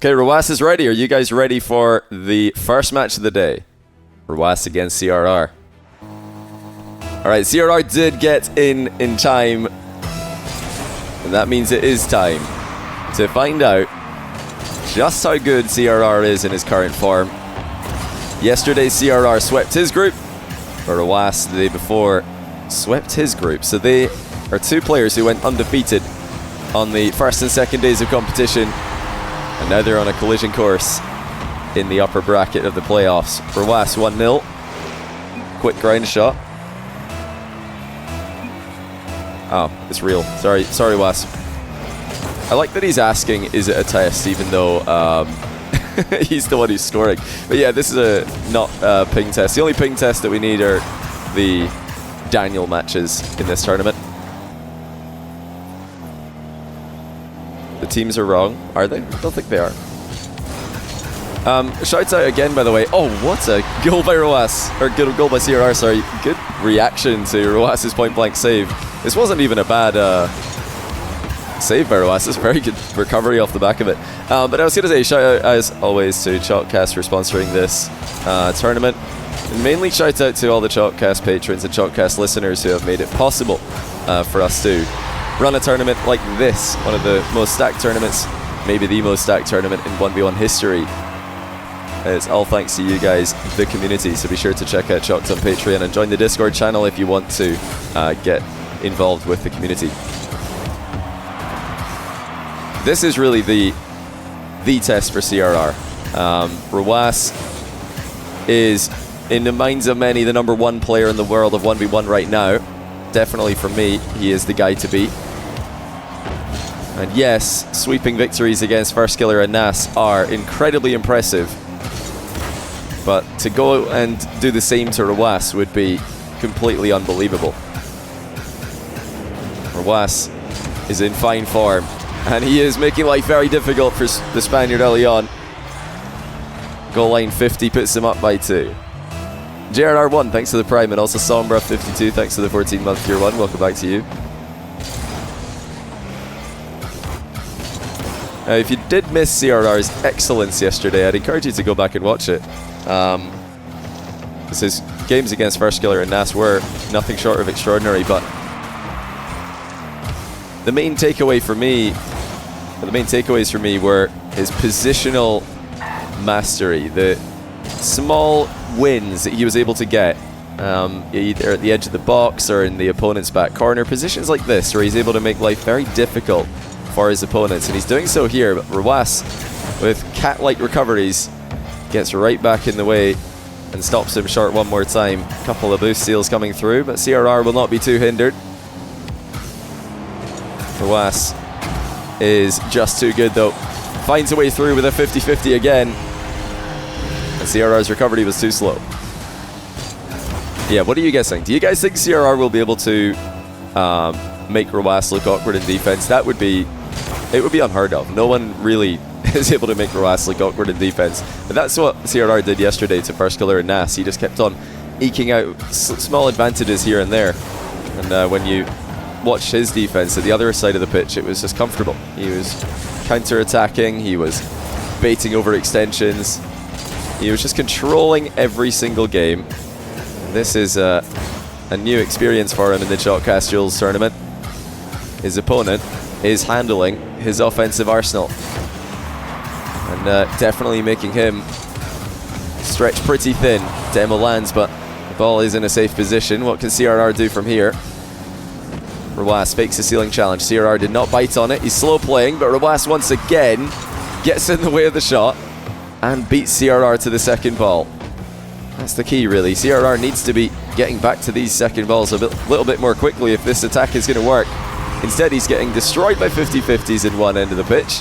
Okay, Rw9 is ready. Are you guys ready for the first match of the day? Rw9 against CRR. Alright, CRR did get in time. And that means it is time to find out just how good CRR is in his current form. Yesterday, CRR swept his group. Rw9 the day before swept his group. So they are two players who went undefeated on the first and second days of competition. And now they're on a collision course in the upper bracket of the playoffs. Rw9 1-0. Quick ground shot. Oh, it's real. Sorry, Rw9. I like that he's asking, is it a test, even though he's the one who's scoring. But yeah, this is a not a ping test. The only ping test that we need are the Daniel matches in this tournament. The teams are wrong, are they? I don't think they are. Shouts out again, by the way. Oh, what a goal by Rw9, or good goal by CRR, sorry. Good reaction to Rw9's point-blank save. This wasn't even a bad save by Rw9. It's a very good recovery off the back of it. But I was going to say, shout out as always to Chalkcast for sponsoring this tournament. And mainly shout out to all the Chalkcast patrons and Chalkcast listeners who have made it possible for us to run a tournament like this. One of the most stacked tournaments, maybe the most stacked tournament in 1v1 history. It's all thanks to you guys, the community. So be sure to check out Chalked on Patreon and join the Discord channel if you want to get involved with the community. This is really the test for CRR. Rw9 is, in the minds of many, the #1 player in the world of 1v1 right now. Definitely for me, he is the guy to beat. And yes, sweeping victories against First Killer and Nas are incredibly impressive. But to go and do the same to Rw9 would be completely unbelievable. Rw9 is in fine form, and he is making life very difficult for the Spaniard early on. Goal line 50 puts him up by 2. JRR1, thanks for the Prime, and also Sombra52, thanks for the 14-month tier 1. Welcome back to you. If you did miss CRR's excellence yesterday, I'd encourage you to go back and watch it. His games against First Killer and Nas were nothing short of extraordinary, but the main takeaways for me were his positional mastery, the small wins that he was able to get, either at the edge of the box or in the opponent's back corner, positions like this where he's able to make life very difficult for his opponents, and he's doing so here. But Rw9, with cat-like recoveries, gets right back in the way and stops him short one more time. A couple of boost steals coming through, but CRR will not be too hindered. Rw9 is just too good though. Finds a way through with a 50-50 again. And CRR's recovery was too slow. Yeah, what are you guys think? Do you guys think CRR will be able to make Rw9 look awkward in defense? It would be unheard of. No one really is able to make Rw9 look awkward in defense. But that's what CRR did yesterday to First Killer and Nas. He just kept on eking out small advantages here and there. And when you watch his defense at the other side of the pitch, it was just comfortable. He was counter-attacking, he was baiting over extensions, he was just controlling every single game. And this is a new experience for him in the Chalkcast Duels tournament. His opponent is handling his offensive arsenal and definitely making him stretch pretty thin. Demo lands, but the ball is in a safe position. What can CRR do from here? Rw9 fakes a ceiling challenge. CRR did not bite on it. He's slow playing, but Rw9 once again gets in the way of the shot and beats CRR to the second ball. That's the key, really. CRR needs to be getting back to these second balls a little bit more quickly if this attack is going to work. Instead, he's getting destroyed by 50-50s in one end of the pitch,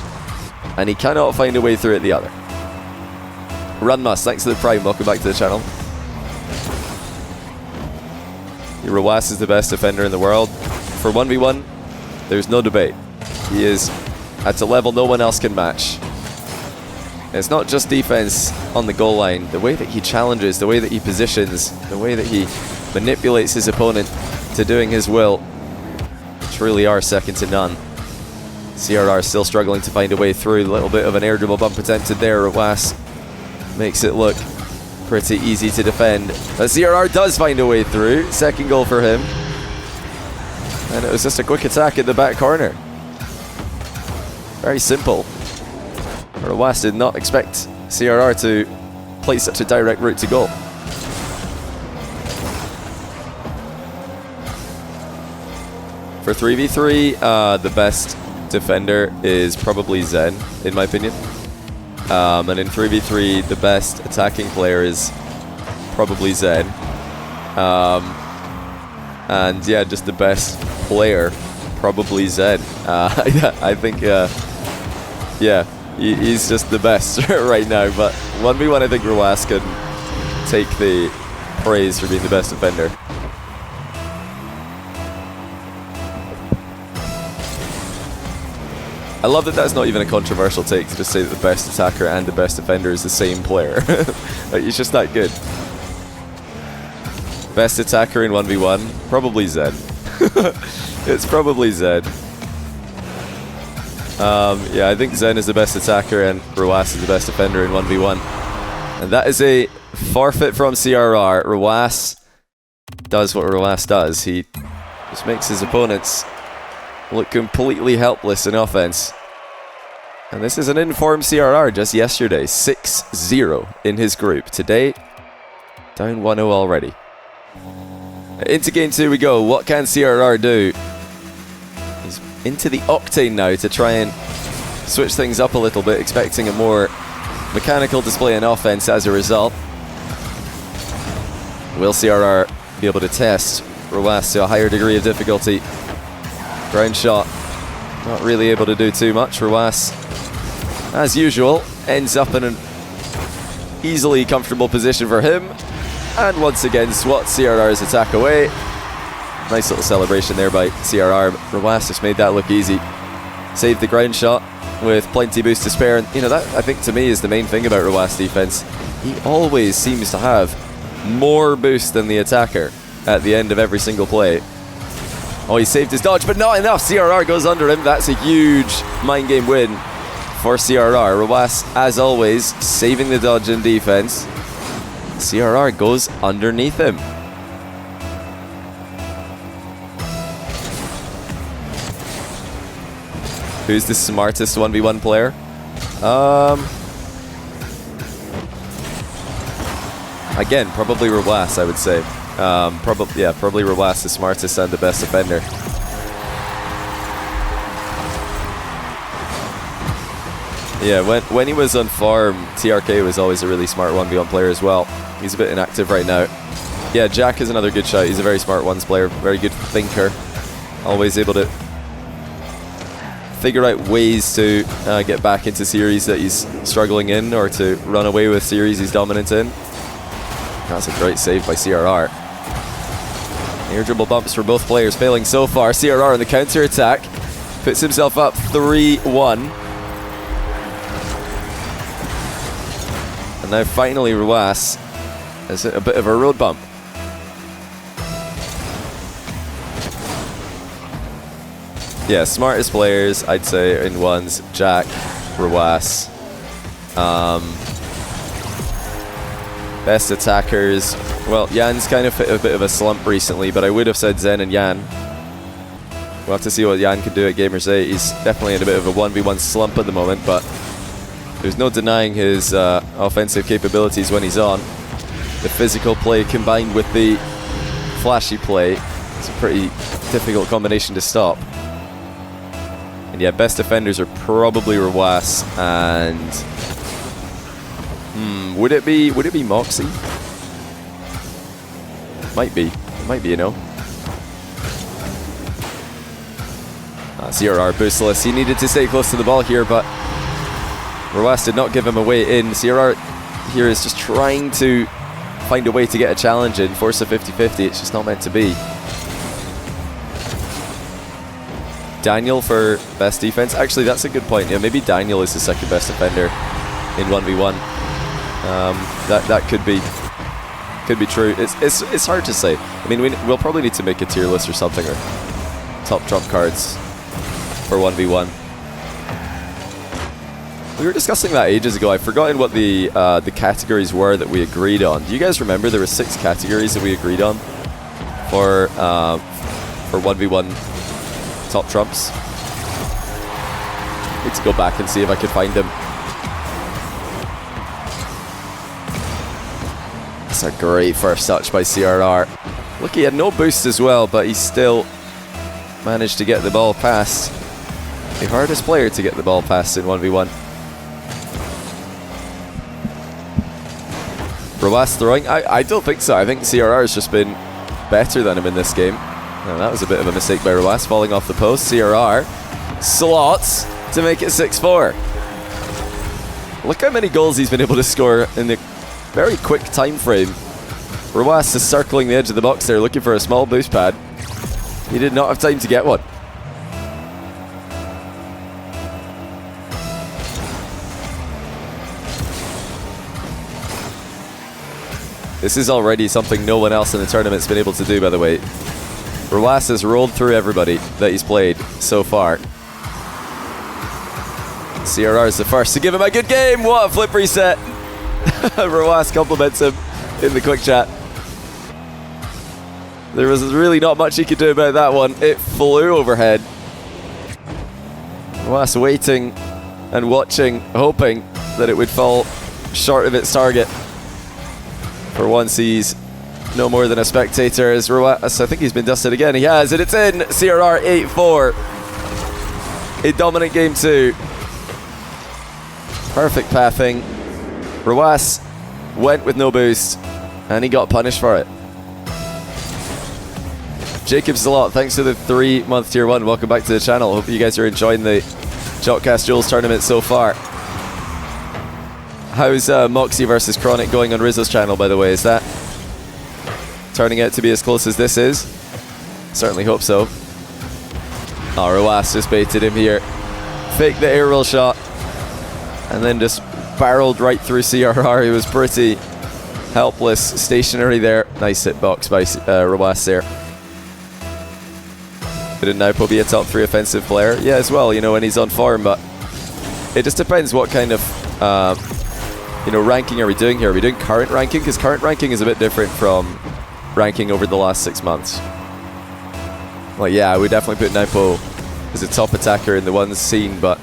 and he cannot find a way through at the other. Run thanks for the Prime. Welcome back to the channel. Rw9 is the best defender in the world. For 1v1, there's no debate. He is at a level no one else can match. And it's not just defense on the goal line. The way that he challenges, the way that he positions, the way that he manipulates his opponent to doing his will, truly are second to none. CRR still struggling to find a way through. A little bit of an air dribble bump attempted there. Rwas makes it look pretty easy to defend. But CRR does find a way through. Second goal for him. And it was just a quick attack in the back corner. Very simple. Rwas did not expect CRR to play such a direct route to goal. For 3v3, the best defender is probably Zen, in my opinion. And in 3v3, the best attacking player is probably Zen. And yeah, just the best player, probably Zen. I think, yeah, he's just the best right now. But 1v1, I think Rwas can take the praise for being the best defender. I love that that's not even a controversial take to just say that the best attacker and the best defender is the same player. Like, he's just that good. Best attacker in 1v1? Probably Zen. It's probably Zen. Yeah, I think Zen is the best attacker and Rwas is the best defender in 1v1. And that is a forfeit from CRR. Rwas does what Rwas does. He just makes his opponents look completely helpless in offense. And this is an informed CRR just yesterday. 6-0 in his group. Today, down 1-0 already. Into game 2 we go. What can CRR do? He's into the Octane now to try and switch things up a little bit, expecting a more mechanical display in offense as a result. Will CRR be able to test Rwas to a higher degree of difficulty? Ground shot, not really able to do too much. Rwas, as usual, ends up in an easily comfortable position for him. And once again, swats CRR's attack away. Nice little celebration there by CRR. Rwas just made that look easy. Saved the ground shot with plenty boost to spare. And, you know, that, I think, to me, is the main thing about Rwas' defense. He always seems to have more boost than the attacker at the end of every single play. Oh, he saved his dodge, but not enough. CRR goes under him. That's a huge mind game win for CRR. Rwas, as always, saving the dodge in defense. CRR goes underneath him. Who's the smartest 1v1 player? Again, probably Rwas, I would say. Probably Rwas, the smartest and the best defender. Yeah, when he was on farm, TRK was always a really smart 1v1 player as well. He's a bit inactive right now. Yeah, Jack is another good shot. He's a very smart ones player, very good thinker. Always able to figure out ways to get back into series that he's struggling in, or to run away with series he's dominant in. That's a great save by CRR. Air dribble bumps for both players failing so far. CRR on the counter attack puts himself up 3-1. And now finally Rwas has hit a bit of a road bump. Yeah, smartest players, I'd say, in ones, Jack, Rwas. Best attackers, well, Jan's kind of hit a bit of a slump recently, but I would have said Zen and Jan. We'll have to see what Jan can do at Gamers 8. He's definitely in a bit of a 1v1 slump at the moment, but there's no denying his offensive capabilities when he's on. The physical play combined with the flashy play, it's a pretty difficult combination to stop. And yeah, best defenders are probably Rwas and would it be Moxie? Might be, you know. CRR boostless. He needed to stay close to the ball here, but Rwas did not give him a way in. CRR here is just trying to find a way to get a challenge in, force a 50-50. It's just not meant to be. Daniel for best defense. Actually, that's a good point. Yeah, maybe Daniel is the second best defender in 1v1. That could be true. It's hard to say. I mean, we'll probably need to make a tier list or something, or top trump cards for 1v1. We were discussing that ages ago. I've forgotten what the categories were that we agreed on. Do you guys remember there were 6 categories that we agreed on for 1v1 top trumps? Need to go back and see if I could find them. That's a great first touch by CRR. Look, he had no boost as well, but he still managed to get the ball past. The hardest player to get the ball past in 1v1. Rw9 throwing? I don't think so. I think CRR has just been better than him in this game. No, that was a bit of a mistake by Rw9 falling off the post. CRR slots to make it 6-4. Look how many goals he's been able to score in the very quick time frame. Rw9 is circling the edge of the box there, looking for a small boost pad. He did not have time to get one. This is already something no one else in the tournament's been able to do, by the way. Rw9 has rolled through everybody that he's played so far. CRR is the first to give him a good game. What a flip reset. Rw9 compliments him in the quick chat. There was really not much he could do about that one. It flew overhead. Rw9 waiting and watching, hoping that it would fall short of its target. For once, he's no more than a spectator. As Rw9, I think he's been dusted again. He has, and it's in. CRR 8-4. A dominant game 2. Perfect pathing. Rw9 went with no boost, and he got punished for it. Jacobs a lot. Thanks for the 3-month tier 1. Welcome back to the channel. Hope you guys are enjoying the Jotcast Duels tournament so far. How's Moxie versus Chronic going on Rizzo's channel, by the way? Is that turning out to be as close as this is? Certainly hope so. Oh, Rw9 just baited him here. Faked the aerial shot and then just barreled right through CRR. He was pretty helpless, stationary there. Nice hitbox by Rw9 there. Couldn't Naupo be a top 3 offensive player? Yeah, as well, you know, when he's on form, but it just depends what kind of ranking are we doing here? Are we doing current ranking? Because current ranking is a bit different from ranking over the last 6 months. Well, yeah, I would definitely put Naupo as a top attacker in the ones seen, but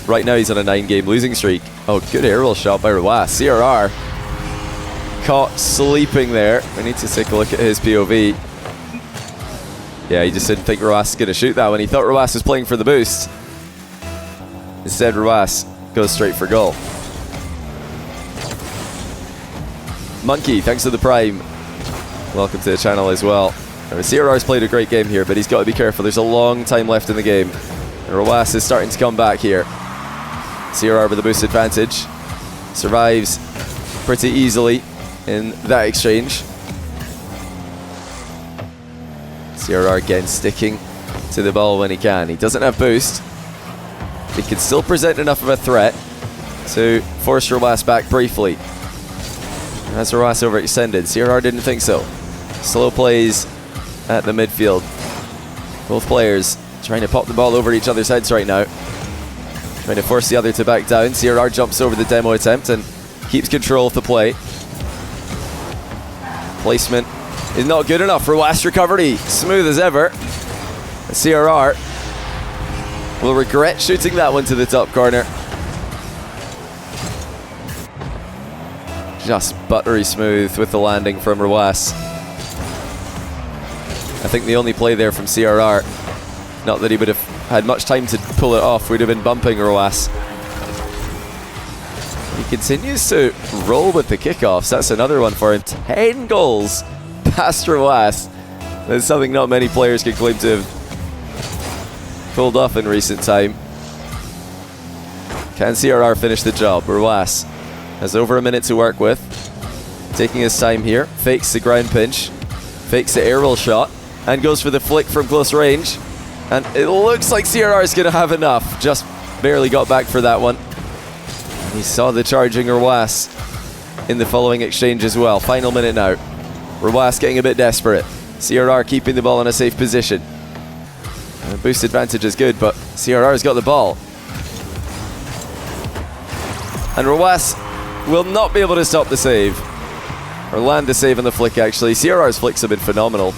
right now he's on a 9-game losing streak. Oh, good aerial shot by Rw9. CRR caught sleeping there. We need to take a look at his POV. Yeah, he just didn't think Rw9 was going to shoot that when he thought Rw9 was playing for the boost. Instead, Rw9 goes straight for goal. Monkey, thanks for the prime. Welcome to the channel as well. CRR's played a great game here, but he's got to be careful. There's a long time left in the game. And Rw9 is starting to come back here. CRR with a boost advantage. Survives pretty easily in that exchange. CRR again sticking to the ball when he can. He doesn't have boost. He can still present enough of a threat to force Rw9 back briefly. That's Rw9 overextended. CRR didn't think so. Slow plays at the midfield. Both players trying to pop the ball over each other's heads right now. Trying to force the other to back down. CRR jumps over the demo attempt and keeps control of the play. Placement is not good enough. Rw9 recovery, smooth as ever. And CRR will regret shooting that one to the top corner. Just buttery smooth with the landing from Rw9. I think the only play there from CRR, not that he would have had much time to pull it off, would have been bumping Rw9. He continues to roll with the kickoffs. That's another one for him. 10 goals past Rw9. That's something not many players can claim to have pulled off in recent time. Can CRR finish the job? Rw9 has over a minute to work with. Taking his time here. Fakes the ground pinch. Fakes the aerial shot. And goes for the flick from close range. And it looks like CRR is going to have enough. Just barely got back for that one. He saw the charging Rw9 in the following exchange as well. Final minute now. Rw9 getting a bit desperate. CRR keeping the ball in a safe position. And boost advantage is good, but CRR's got the ball. And Rawas will not be able to stop the save. Or land the save on the flick, actually. CRR's flicks have been phenomenal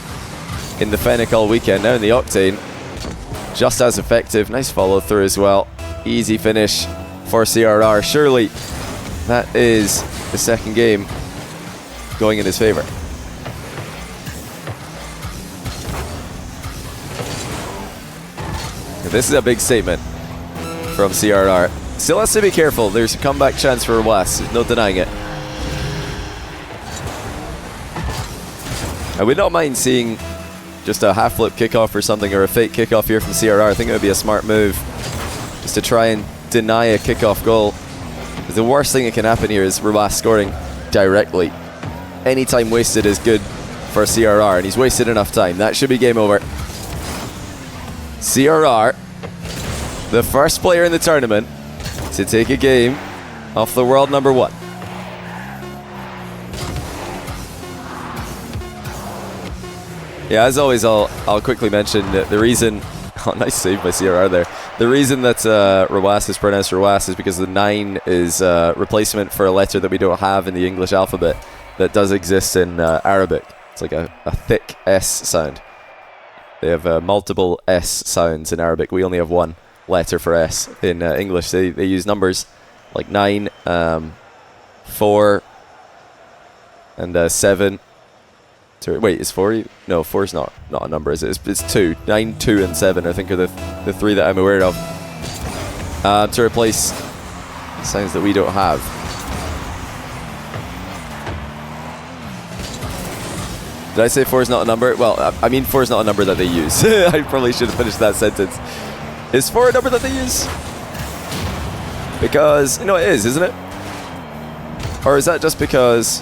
in the Fennec all weekend. Now in the Octane, just as effective. Nice follow through as well. Easy finish for CRR. Surely that is the second game going in his favor. This is a big statement from CRR. Still has to be careful. There's a comeback chance for Rawas. No denying it. I would not mind seeing just a half flip kickoff or something, or a fake kickoff here from CRR. I think it would be a smart move just to try and deny a kickoff goal. The worst thing that can happen here is Rawas scoring directly. Any time wasted is good for CRR, and he's wasted enough time. That should be game over. CRR, the first player in the tournament to take a game off the world number 1. Yeah, as always, I'll quickly mention that the reason... Oh, nice save by CRR there. The reason that Rawas is pronounced Rawas is because the 9 is a replacement for a letter that we don't have in the English alphabet that does exist in Arabic. It's like a thick S sound. They have multiple S sounds in Arabic. We only have one letter for S in English. They use numbers like 9, 4, and 7. Wait, is 4? No, 4 is not a number, is it? It's 2. 9, 2, and 7, I think, are the 3 that I'm aware of. To replace sounds that we don't have. Did I say 4 is not a number? Well, I mean 4 is not a number that they use. I probably should have finished that sentence. Is 4 a number that they use? Because, it is, isn't it? Or is that just because...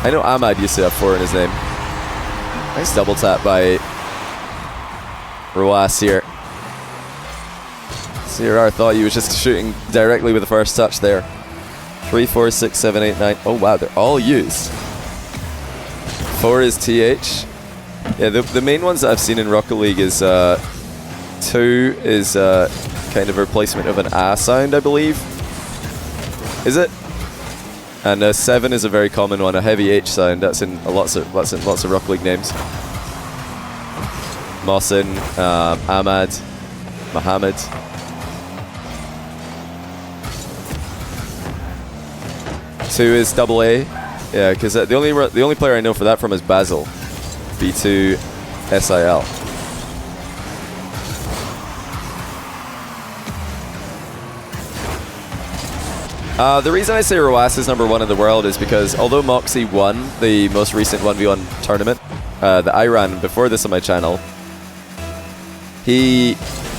I know Ahmad used to have 4 in his name. Nice double tap by Rawas here. CRR thought he was just shooting directly with the first touch there. 3, 4, 6, 7, 8, 9. Oh wow, they're all used. 4 is TH. Yeah, the main ones that I've seen in Rocket League is 2 is kind of a replacement of an A sound, I believe. Is it? And 7 is a very common one, a heavy H sound. That's in lots of Rocket League names. Mohsin, Ahmad, Mohammed. Two is double A. Yeah, because the only player I know for that from is Basil. B2 SIL. The reason I say Rawas is number 1 in the world is because although Moxie won the most recent 1v1 tournament that I ran before this on my channel, he,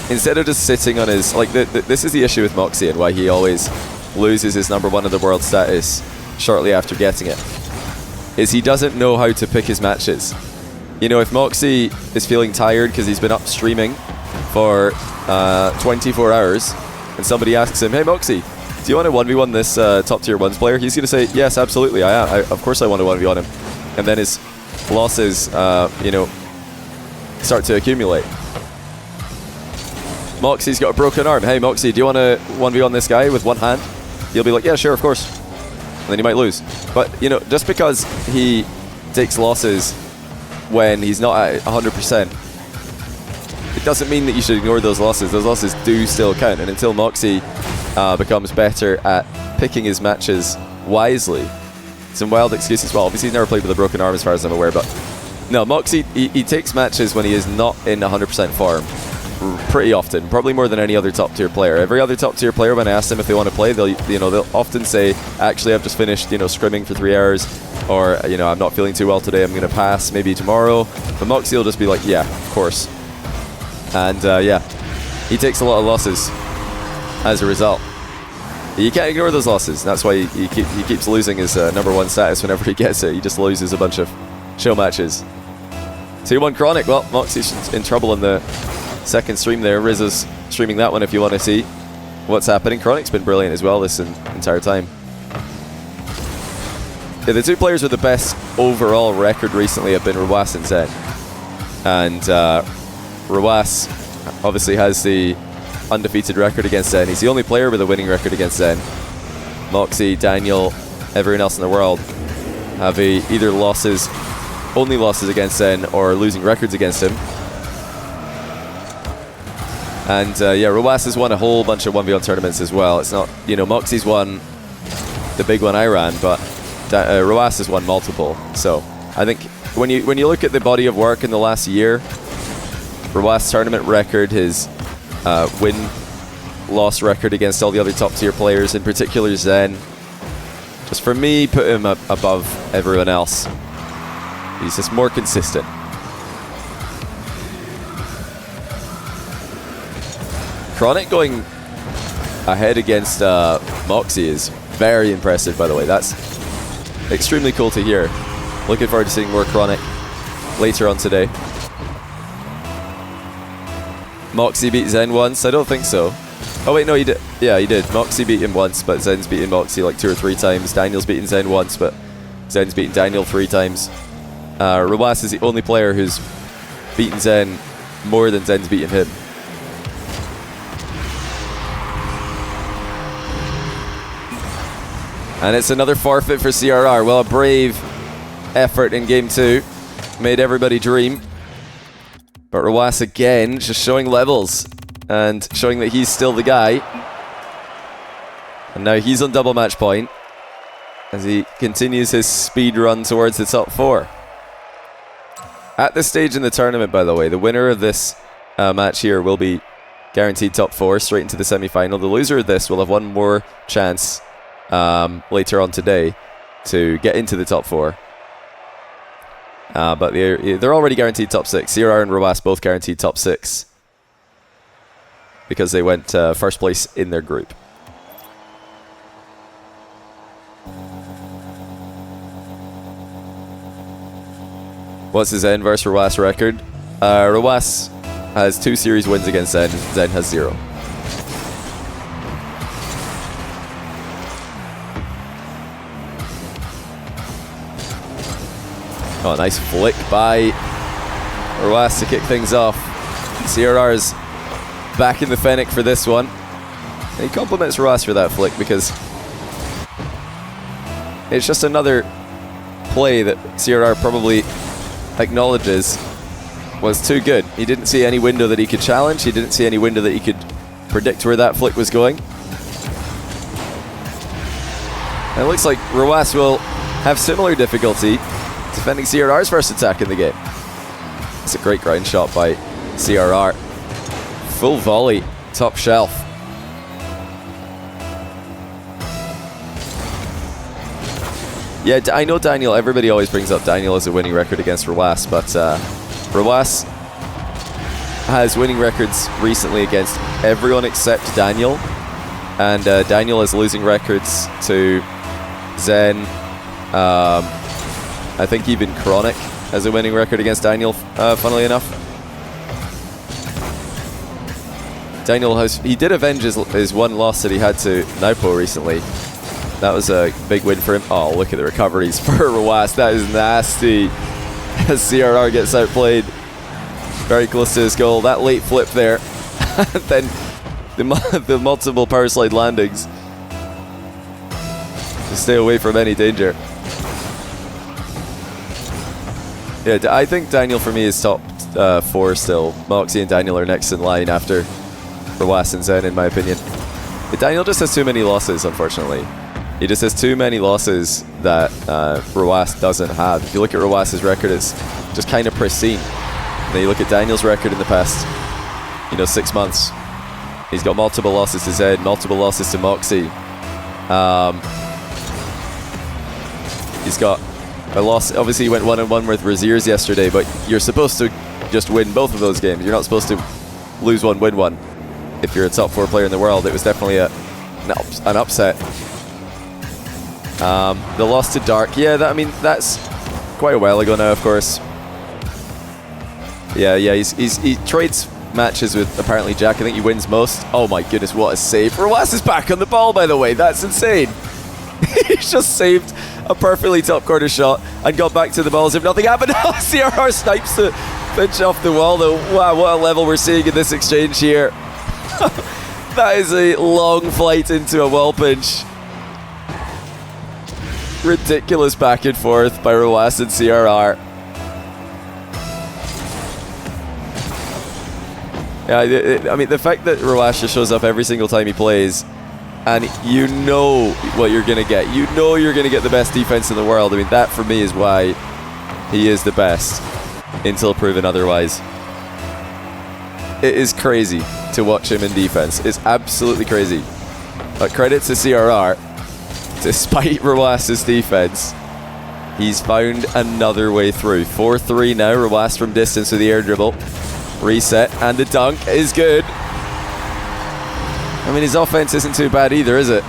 instead of just sitting on his... this is the issue with Moxie and why he always loses his number 1 in the world status shortly after getting it, is he doesn't know how to pick his matches. If Moxie is feeling tired because he's been up streaming for 24 hours and somebody asks him, "Hey Moxie, do you want to 1v1 this top tier 1s player?" He's going to say, "Yes, absolutely, I am. Of course I want to 1v1 him." And then his losses, start to accumulate. Moxie's got a broken arm. "Hey Moxie, do you want to 1v1 this guy with one hand?" He'll be like, "Yeah, sure, of course." And then he might lose. But, just because he takes losses when he's not at 100%, it doesn't mean that you should ignore those losses. Those losses do still count. And until Moxie becomes better at picking his matches wisely. Some wild excuses. Well, obviously he's never played with a broken arm as far as I'm aware, but no, Moxie, he takes matches when he is not in 100% form pretty often, probably more than any other top tier player. Every other top tier player, when I ask them if they want to play, they'll often say, "Actually, I've just finished scrimming for 3 hours," or "I'm not feeling too well today, I'm going to pass, maybe tomorrow." But Moxie will just be like, "Yeah, of course." And yeah, he takes a lot of losses as a result. You can't ignore those losses. That's why he keeps losing his number 1 status whenever he gets it. He just loses a bunch of show matches. 2-1 Chronic. Well, Moxie's in trouble in the second stream there. Riz is streaming that one if you want to see what's happening. Chronic's been brilliant as well this entire time. Yeah, the 2 players with the best overall record recently have been Rawas and Zen. And Rawas obviously has the undefeated record against Zen. He's the only player with a winning record against Zen. Moxie, Daniel, everyone else in the world have either only losses against Zen or losing records against him. And yeah, Rw9 has won a whole bunch of 1v1 tournaments as well. It's not, you know, Moxie's won the big one I ran, but Rw9 has won multiple. So I think when you look at the body of work in the last year, Rw9's tournament record, his win-loss record against all the other top-tier players, in particular Zen, just for me, put him above everyone else. He's just more consistent. Chronic going ahead against Moxie is very impressive, by the way. That's extremely cool to hear. Looking forward to seeing more Chronic later on today. Moxie beat Zen once? I don't think so. Oh wait, no, he did. Yeah, he did. Moxie beat him once, but Zen's beaten Moxie like 2 or 3 times. Daniel's beaten Zen once, but Zen's beaten Daniel 3 times. Rw9 is the only player who's beaten Zen more than Zen's beaten him. And it's another forfeit for CRR. Well, a brave effort in game 2. Made everybody dream. But Rw9 again, just showing levels and showing that he's still the guy. And now he's on double match point as he continues his speed run towards the top 4. At this stage in the tournament, by the way, the winner of this match here will be guaranteed top 4 straight into the semi-final. The loser of this will have one more chance later on today to get into the top 4. But they're already guaranteed top 6. CRR and Rw9 both guaranteed top 6 because they went first place in their group. What's his Zen versus Rw9 record? Rw9 has 2 series wins against Zen. Zen has 0. Oh, nice flick by Rw9 to kick things off. CRR is back in the Fennec for this one. And he compliments Rw9 for that flick because it's just another play that CRR probably acknowledges was too good. He didn't see any window that he could challenge. He didn't see any window that he could predict where that flick was going. And it looks like Rw9 will have similar difficulty defending CRR's first attack in the game. It's a great grind shot by CRR. Full volley, top shelf. Yeah, I know Daniel, everybody always brings up Daniel as a winning record against Rw9, but Rw9 has winning records recently against everyone except Daniel. And Daniel is losing records to Zen. I think even Chronic has a winning record against Daniel, funnily enough. Daniel he did avenge his one loss that he had to Naupo recently. That was a big win for him. Oh, look at the recoveries for Rw9. That is nasty. As CRR gets outplayed. Very close to his goal. That late flip there. Then the multiple power slide landings to stay away from any danger. Yeah, I think Daniel for me is top 4 still. Moxie and Daniel are next in line after Rw9 and Zen, in my opinion. But Daniel just has too many losses, unfortunately. He just has too many losses that Rw9 doesn't have. If you look at Rw9's record, it's just kind of pristine. And then you look at Daniel's record in the past, 6 months. He's got multiple losses to Zen, multiple losses to Moxie. He's got a loss. Obviously, he went 1-1 with Raziers yesterday, but you're supposed to just win both of those games. You're not supposed to lose one, win one. If you're a top 4 player in the world, it was definitely an upset. The loss to Dark, yeah, that's quite a while ago now, of course. Yeah, he trades matches with apparently Jack. I think he wins most. Oh my goodness, what a save! Rw9 is back on the ball, by the way. That's insane. He's just saved a perfectly top corner shot and got back to the ball as if nothing happened. Oh, CRR snipes the pitch off the wall, though. Wow, what a level we're seeing in this exchange here. That is a long flight into a wall punch. Ridiculous back and forth by Rw9 and CRR. Yeah, I mean, the fact that Rw9 just shows up every single time he plays, and you know what you're going to get. You know you're going to get the best defense in the world. I mean, that for me is why he is the best until proven otherwise. It is crazy to watch him in defense. It's absolutely crazy. But credit to CRR. Despite Rw9's defense, he's found another way through. 4-3 now. Rw9 from distance with the air dribble. Reset, and the dunk is good. I mean, his offense isn't too bad either, is it?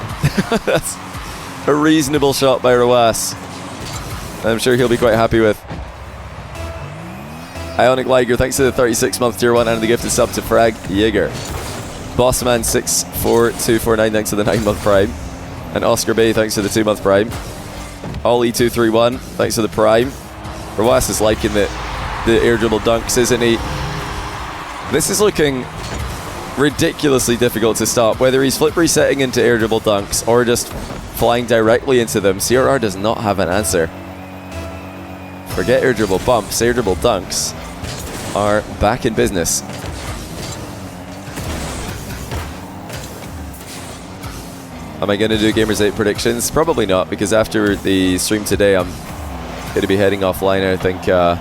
That's a reasonable shot by Rw9. I'm sure he'll be quite happy with. Ionic Liger, thanks to the 36-month tier 1 and the gifted sub to Frag Jaeger. Bossman64249, thanks to the 9-month prime. And Oscar Bay, thanks to the 2-month prime. Ollie231, thanks to the prime. Rw9 is liking the air dribble dunks, isn't he? This is looking ridiculously difficult to stop. Whether he's flip resetting into air dribble dunks or just flying directly into them, CRR does not have an answer. Forget air dribble bumps, air dribble dunks are back in business. Am I going to do Gamers 8 predictions? Probably not, because after the stream today, I'm going to be heading offline, I think, to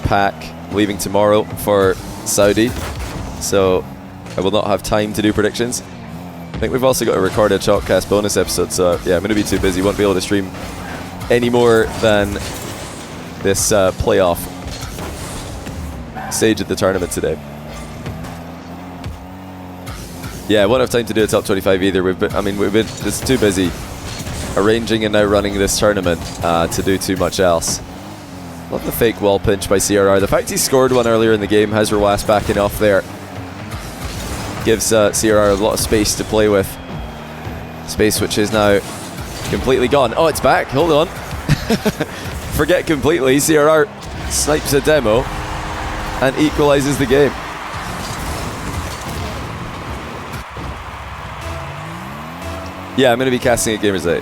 pack, leaving tomorrow for Saudi. So I will not have time to do predictions. I think we've also got to record a Chalkcast bonus episode, so yeah, I'm going to be too busy. Won't be able to stream any more than this playoff stage of the tournament today. Yeah, I won't have time to do a top 25 either. We've been just too busy arranging and now running this tournament to do too much else. Love the fake wall pinch by CRR. The fact he scored one earlier in the game has Rw9 backing off there. Gives CRR a lot of space to play with. Space which is now completely gone. Oh, it's back. Hold on. Forget completely. CRR snipes a demo and equalizes the game. Yeah, I'm going to be casting at Gamers 8.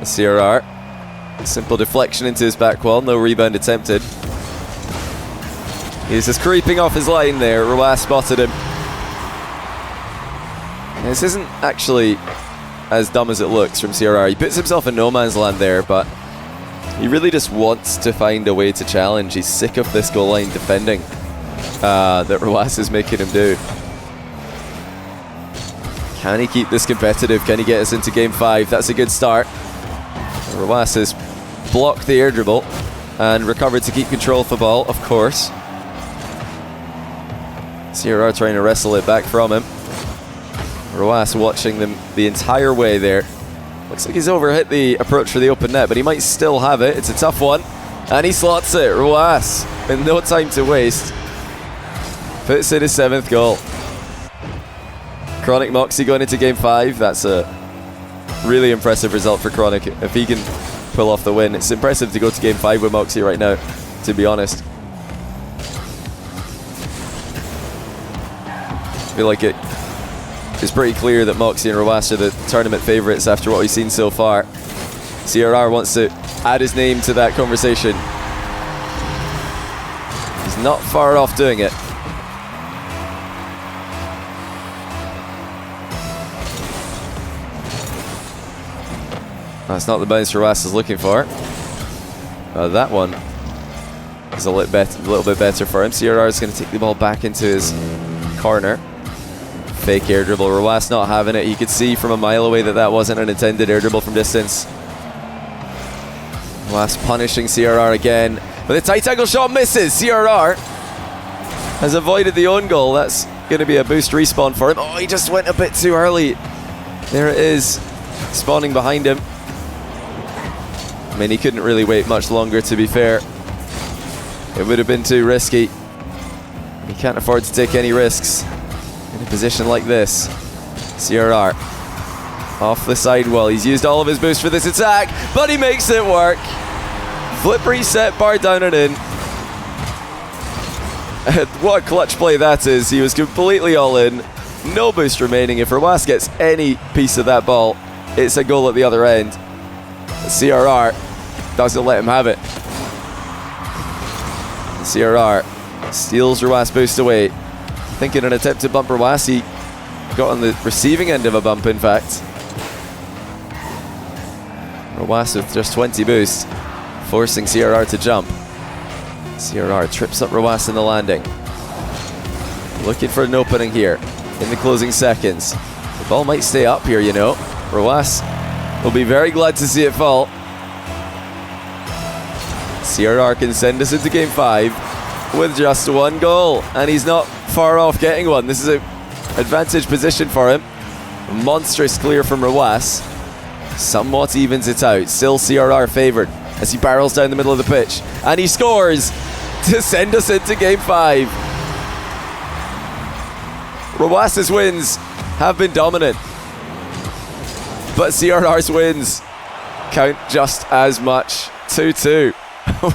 CRR. Simple deflection into his back wall. No rebound attempted. He's just creeping off his line there. Rw9 spotted him. This isn't actually as dumb as it looks from CRR. He puts himself in no man's land there, but he really just wants to find a way to challenge. He's sick of this goal line defending that Rw9 is making him do. Can he keep this competitive? Can he get us into game 5? That's a good start. Rw9 has blocked the air dribble and recovered to keep control of the ball, of course. CRR trying to wrestle it back from him. Rw9 watching them the entire way there. Looks like he's overhit the approach for the open net, but he might still have it. It's a tough one. And he slots it. Rw9, with no time to waste, puts in his 7th goal. Chronic Moxie going into game 5. That's a really impressive result for Chronic. If he can pull off the win, it's impressive to go to game 5 with Moxie right now, to be honest. I feel like it's pretty clear that Moxie and Rw9 are the tournament favourites after what we've seen so far. CRR wants to add his name to that conversation. He's not far off doing it. That's not the bounce Rw9 is looking for. That one is a little bit better for him. CRR is going to take the ball back into his corner. Fake air dribble. Rw9 not having it. You could see from a mile away that that wasn't an intended air dribble from distance. Rw9 punishing CRR again. But the tight angle shot misses. CRR has avoided the own goal. That's going to be a boost respawn for him. Oh, he just went a bit too early. There it is. Spawning behind him. I mean, he couldn't really wait much longer, to be fair. It would have been too risky. He can't afford to take any risks in a position like this. CRR Off the sidewall. He's used all of his boost for this attack, but he makes it work. Flip reset, bar down and in. What a clutch play that is. He was completely all in. No boost remaining. If Rw9 gets any piece of that ball, it's a goal at the other end. CRR doesn't let him have it. CRR steals Rw9's boost away. I think in an attempt to bump Rw9, he got on the receiving end of a bump, in fact. Rw9 with just 20 boost, forcing CRR to jump. CRR trips up Rw9 in the landing. Looking for an opening here in the closing seconds. The ball might stay up here, you know. Rw9 will be very glad to see it fall. CRR can send us into game 5 with just 1 goal, and he's not far off getting one. This is an advantage position for him. A monstrous clear from Rw9. Somewhat evens it out. Still CRR favoured as he barrels down the middle of the pitch, and he scores to send us into game 5. Rw9's wins have been dominant, but CRR's wins count just as much. 2-2.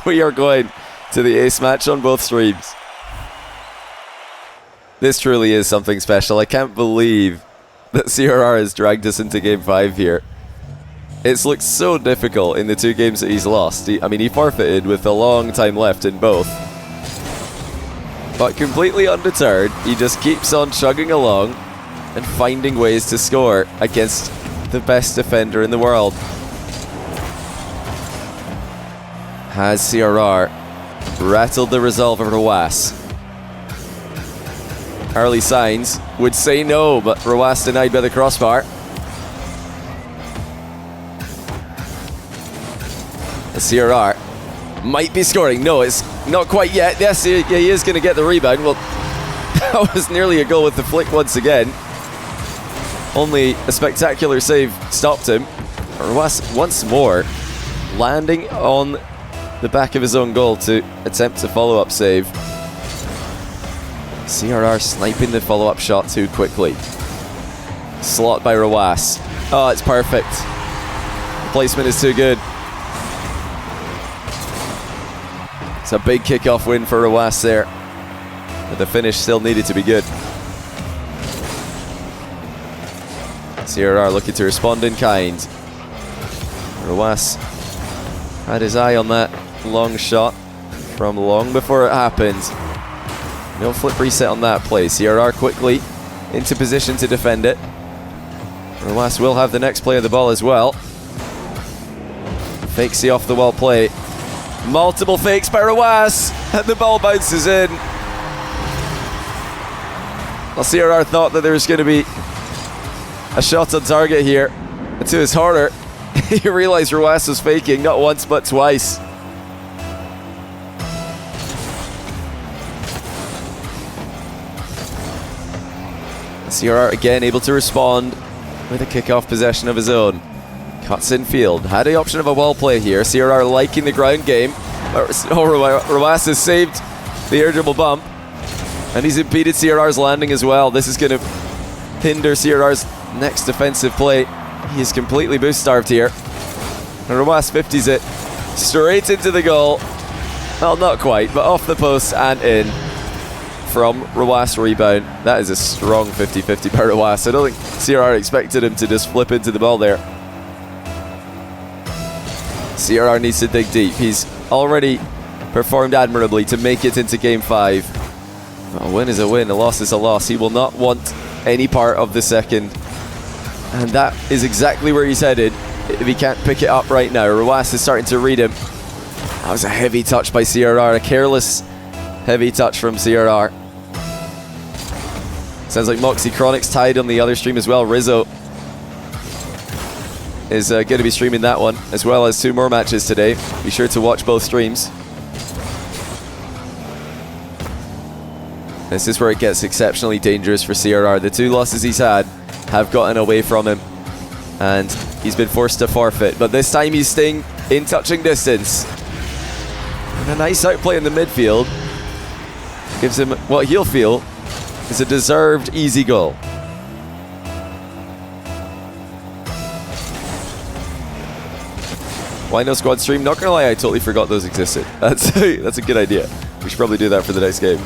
We are going to the ace match on both streams. This truly is something special. I can't believe that CRR has dragged us into game 5 here. It's looked so difficult in the 2 games that he's lost. He forfeited with a long time left in both. But completely undeterred, he just keeps on chugging along and finding ways to score against the best defender in the world. Has CRR rattled the resolve of Rw9? Early signs would say no, but Rw9 denied by the crossbar. The CRR might be scoring. No, it's not quite yet. Yes, he is going to get the rebound. Well, that was nearly a goal with the flick once again. Only a spectacular save stopped him. Rw9 once more landing on the back of his own goal to attempt a follow-up save. CRR sniping the follow-up shot too quickly. Slot by Rw9. Oh, it's perfect. The placement is too good. It's a big kickoff win for Rw9 there, but the finish still needed to be good. CRR looking to respond in kind. Rw9 had his eye on that long shot from long before it happened. No flip reset on that play. CRR quickly into position to defend it. Rw9 will have the next play of the ball as well. Fakes the off the wall play. Multiple fakes by Rw9, and the ball bounces in. Well, CRR thought that there was going to be a shot on target here, and to his horror, he realized Rw9 was faking not once but twice. CRR again able to respond with a kickoff possession of his own. Cuts in field. Had the option of a wall play here. CRR liking the ground game. Rw9 has saved the air dribble bump, and he's impeded CRR's landing as well. This is going to hinder CRR's next defensive play. He is completely boost starved here. And Rw9 50s it straight into the goal. Well, not quite, but off the post and in from Rw9's rebound. That is a strong 50-50 by Rw9. I don't think CRR expected him to just flip into the ball there. CRR needs to dig deep. He's already performed admirably to make it into game 5. A win is a win, a loss is a loss. He will not want any part of the second. And that is exactly where he's headed if he can't pick it up right now. Rw9 is starting to read him. That was a heavy touch by CRR, a careless heavy touch from CRR. Sounds like Moxie Chronic's tied on the other stream as well. Rizzo is going to be streaming that one, as well as 2 more matches today. Be sure to watch both streams. This is where it gets exceptionally dangerous for CRR. The 2 losses he's had have gotten away from him, and he's been forced to forfeit. But this time he's staying in touching distance. And a nice outplay in the midfield gives him what he'll feel is a deserved easy goal. Why no squad stream? Not gonna lie, I totally forgot those existed. That's a good idea. We should probably do that for the next game.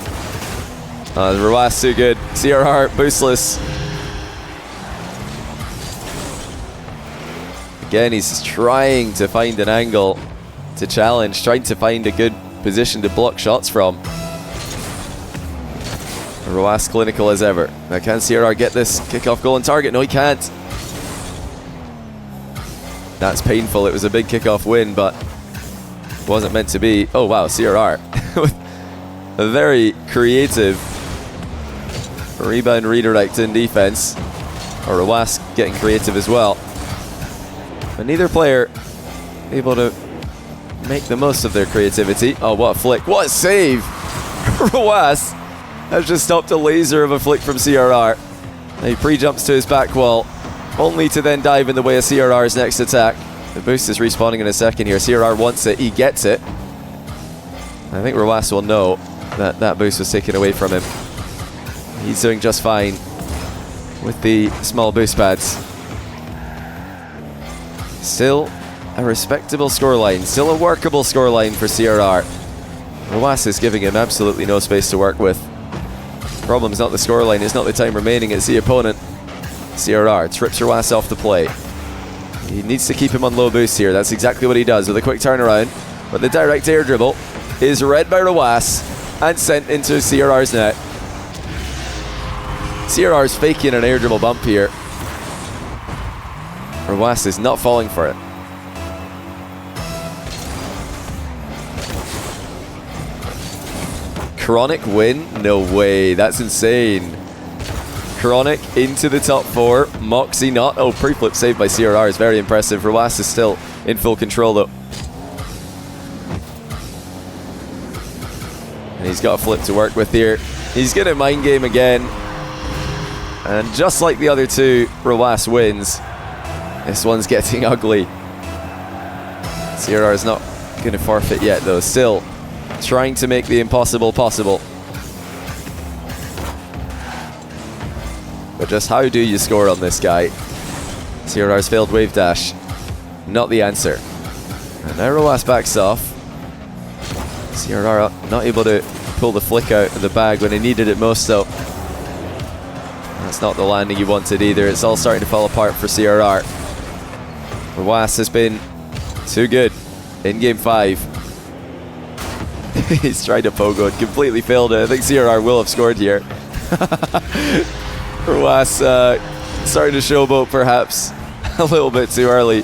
Rw9 too good. CRR boostless. Again, he's trying to find an angle to challenge, trying to find a good position to block shots from. Rw9 clinical as ever. Now can CRR get this kickoff goal on target? No, he can't. That's painful. It was a big kickoff win, but wasn't meant to be. Oh wow, CRR with a very creative rebound redirect in defense. Or Rw9 getting creative as well. But neither player able to make the most of their creativity. Oh, what a flick. What a save! Rw9 has just stopped a laser of a flick from CRR. He pre-jumps to his back wall, only to then dive in the way of CRR's next attack. The boost is respawning in a second here. CRR wants it, he gets it. I think Rw9 will know that that boost was taken away from him. He's doing just fine with the small boost pads. Still a respectable scoreline, still a workable scoreline for CRR. Rw9 is giving him absolutely no space to work with. Problem's not the scoreline, it's not the time remaining, it's the opponent. CRR trips Rw9 off the play. He needs to keep him on low boost here. That's exactly what he does with a quick turnaround. But the direct air dribble is read by Rw9 and sent into CRR's net. CRR's faking an air dribble bump here. Rw9 is not falling for it. Chronic win? No way. That's insane. Chronic into the top 4. Moxie not. Oh, pre-flip saved by CRR is very impressive. Rw9 is still in full control though. And he's got a flip to work with here. He's going to mind game again. And just like the other two, Rw9 wins. This one's getting ugly. CRR is not going to forfeit yet though. Still trying to make the impossible possible. But just how do you score on this guy? CRR's failed wave dash. Not the answer. And now Rw9 backs off. CRR not able to pull the flick out of the bag when he needed it most though. That's not the landing he wanted either. It's all starting to fall apart for CRR. Rw9 has been too good in game 5. He's tried to pogo and completely failed it. I think CRR will have scored here. Rw9 starting to showboat perhaps a little bit too early.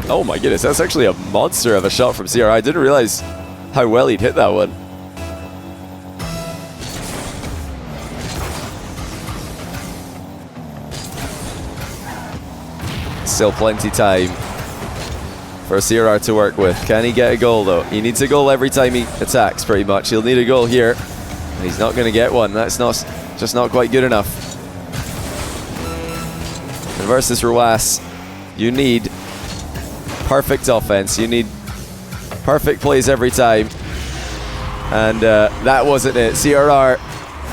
Oh my goodness, that's actually a monster of a shot from CRR. I didn't realize how well he'd hit that one. Still plenty time for CRR to work with. Can he get a goal though? He needs a goal every time he attacks pretty much. He'll need a goal here. And he's not going to get one. That's just not quite good enough. And versus Rw9, you need perfect offense. You need perfect plays every time. And that wasn't it. CRR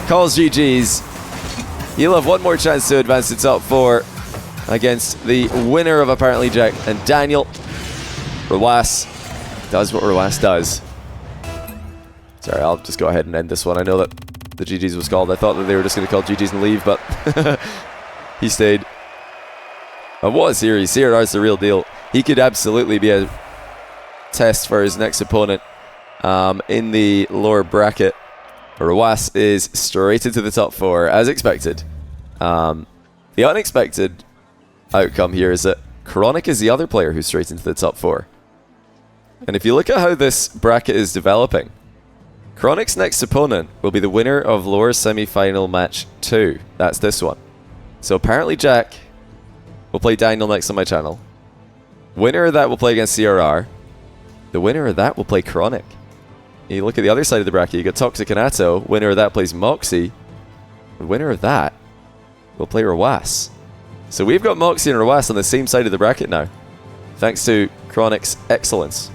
calls GG's. He'll have one more chance to advance to top 4 against the winner of apparently Jack and Daniel. Rw9 does what Rw9 does. Sorry, I'll just go ahead and end this one. I know that the GG's was called. I thought that they were just going to call GG's and leave, but he stayed. And what a series. CRR's the real deal. He could absolutely be a test for his next opponent in the lower bracket. Rw9 is straight into the top 4, as expected. The unexpected outcome here is that Chronic is the other player who's straight into the top 4. And if you look at how this bracket is developing, Chronic's next opponent will be the winner of lower semi-final match 2. That's this one. So apparently Jack will play Daniel next on my channel. Winner of that will play against CRR. The winner of that will play Chronic. You look at the other side of the bracket, you got Toxic and Atto. Winner of that plays Moxie. The winner of that will play Rw9. So we've got Moxie and Rw9 on the same side of the bracket now, thanks to Chronic's excellence.